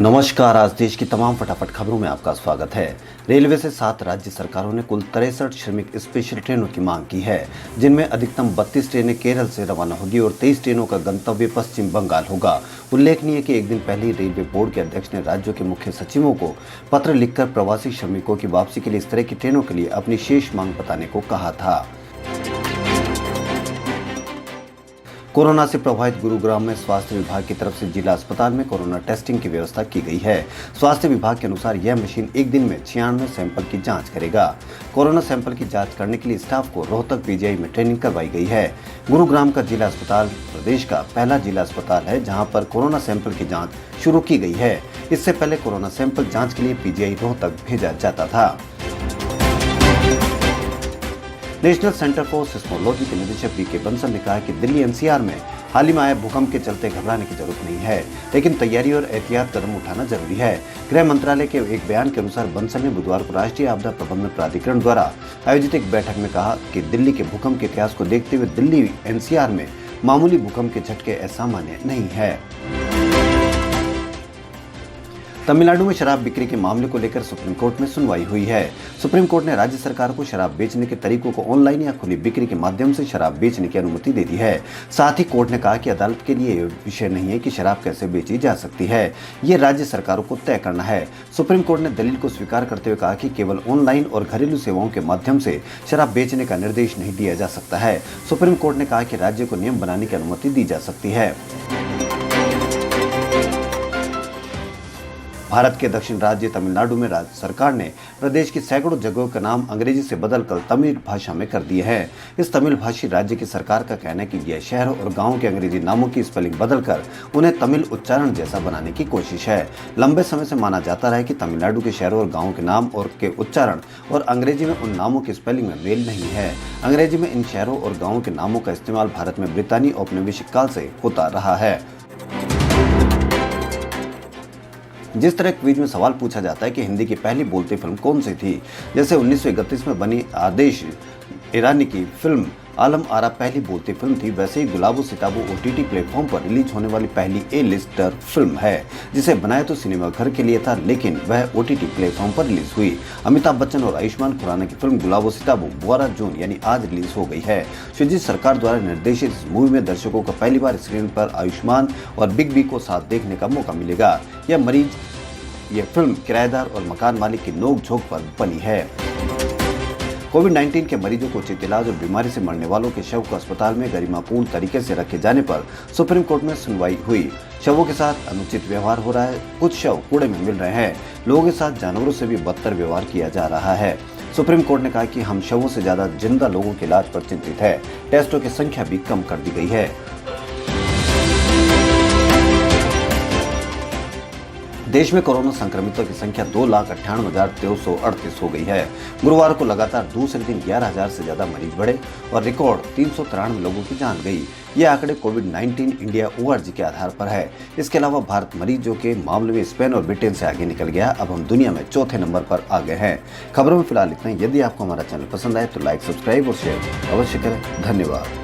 नमस्कार। आज देश की तमाम फटाफट खबरों में आपका स्वागत है। रेलवे से 7 राज्य सरकारों ने कुल 63 श्रमिक स्पेशल ट्रेनों की मांग की है, जिनमें अधिकतम 32 ट्रेनें केरल से रवाना होगी और 23 ट्रेनों का गंतव्य पश्चिम बंगाल होगा। उल्लेखनीय है कि एक दिन पहले ही रेलवे बोर्ड के अध्यक्ष ने राज्यों के मुख्य सचिवों को पत्र लिखकर प्रवासी श्रमिकों की वापसी के लिए इस तरह की ट्रेनों के लिए अपनी शेष मांग बताने को कहा था। कोरोना से प्रभावित गुरुग्राम में स्वास्थ्य विभाग की तरफ से जिला अस्पताल में कोरोना टेस्टिंग की व्यवस्था की गई है। स्वास्थ्य विभाग के अनुसार यह मशीन एक दिन में 96 सैंपल की जांच करेगा। कोरोना सैंपल की जांच करने के लिए स्टाफ को रोहतक पीजीआई में ट्रेनिंग करवाई गई है। गुरुग्राम का जिला अस्पताल प्रदेश का पहला जिला अस्पताल है जहाँ पर कोरोना सैंपल की जाँच शुरू की गई है। इससे पहले कोरोना सैंपल जाँच के लिए पीजीआई रोहतक भेजा जाता था। नेशनल सेंटर फॉर सिस्मोलॉजी के निदेशक वी.के. बंसल ने कहा कि दिल्ली एनसीआर में हाल ही में आए भूकंप के चलते घबराने की जरूरत नहीं है, लेकिन तैयारी और एहतियात कदम उठाना जरूरी है। गृह मंत्रालय के एक बयान के अनुसार बंसल ने बुधवार को राष्ट्रीय आपदा प्रबंधन प्राधिकरण द्वारा आयोजित एक बैठक में कहा कि दिल्ली के भूकंप के इतिहास को देखते हुए दिल्ली एनसीआर में मामूली भूकंप के झटके असामान्य नहीं है। तमिलनाडु में शराब बिक्री के मामले को लेकर सुप्रीम कोर्ट में सुनवाई हुई है। सुप्रीम कोर्ट ने राज्य सरकार को शराब बेचने के तरीकों को ऑनलाइन या खुली बिक्री के माध्यम से शराब बेचने की अनुमति दे दी है। साथ ही कोर्ट ने कहा कि अदालत के लिए विषय नहीं है कि शराब कैसे बेची जा सकती है, ये राज्य सरकारों को तय करना है। सुप्रीम कोर्ट ने दलील को स्वीकार करते हुए कहा कि केवल ऑनलाइन और घरेलू सेवाओं के माध्यम से शराब बेचने का निर्देश नहीं दिया जा सकता है। सुप्रीम कोर्ट ने कहा कि राज्य को नियम बनाने की अनुमति दी जा सकती है। भारत के दक्षिण राज्य तमिलनाडु में राज्य सरकार ने प्रदेश की सैकड़ों जगहों का नाम अंग्रेजी से बदलकर तमिल भाषा में कर दिए हैं। इस तमिल भाषी राज्य की सरकार का कहना है कि यह शहरों और गांवों के अंग्रेजी नामों की स्पेलिंग बदलकर उन्हें तमिल उच्चारण जैसा बनाने की कोशिश है। लंबे समय से माना जाता रहा है कि तमिलनाडु के शहरों और गाँवों के नाम और के उच्चारण और अंग्रेजी में उन नामों की स्पेलिंग में मेल नहीं है। अंग्रेजी में इन शहरों और गाँवों के नामों का इस्तेमाल भारत में ब्रितानी औपनिवेशिक काल से होता रहा है। जिस तरह क्विज में सवाल पूछा जाता है कि हिंदी की पहली बोलती फिल्म कौन सी थी, जैसे 1931 में बनी आदेश ईरानी की फिल्म आलम आरा पहली बोलती फिल्म थी, वैसे ही गुलाबो सिताबो ओटीटी प्लेटफॉर्म पर रिलीज होने वाली पहली ए-लिस्टर फिल्म है, जिसे बनाया तो सिनेमा घर के लिए था लेकिन वह ओटीटी प्लेटफॉर्म पर रिलीज हुई। अमिताभ बच्चन और आयुष्मान खुराना की फिल्म गुलाबो सिताबो 12 जून यानी आज रिलीज हो गई है। शुजित सरकार द्वारा निर्देशित इस मूवी में दर्शकों को पहली बार स्क्रीन पर आयुष्मान और बिग बी को साथ देखने का मौका मिलेगा। यह फिल्म किराएदार और मकान मालिक की नोक-झोंक पर बनी है। कोविड-19 के मरीजों को उचित इलाज और बीमारी से मरने वालों के शव को अस्पताल में गरिमापूर्ण तरीके से रखे जाने पर सुप्रीम कोर्ट में सुनवाई हुई। शवों के साथ अनुचित व्यवहार हो रहा है, कुछ शव कूड़े में मिल रहे हैं, लोगों के साथ जानवरों से भी बदतर व्यवहार किया जा रहा है। सुप्रीम कोर्ट ने कहा कि हम शवों से ज्यादा जिंदा लोगों के इलाज पर चिंतित है। टेस्टों की संख्या भी कम कर दी गई है। देश में कोरोना संक्रमितों की संख्या 2,98,238 हो गई है। गुरुवार को लगातार दूसरे दिन 11,000 से ज्यादा मरीज बढ़े और रिकॉर्ड 393 लोगों की जान गई। ये आंकड़े कोविड-19 इंडिया ORG के आधार पर है। इसके अलावा भारत मरीजों के मामले में स्पेन और ब्रिटेन से आगे निकल गया। अब हम दुनिया में चौथे नंबर पर आ गए हैं। खबरों में फिलहाल इतना ही। यदि आपको हमारा चैनल पसंद आए तो लाइक, सब्सक्राइब और शेयर अवश्य करें। धन्यवाद।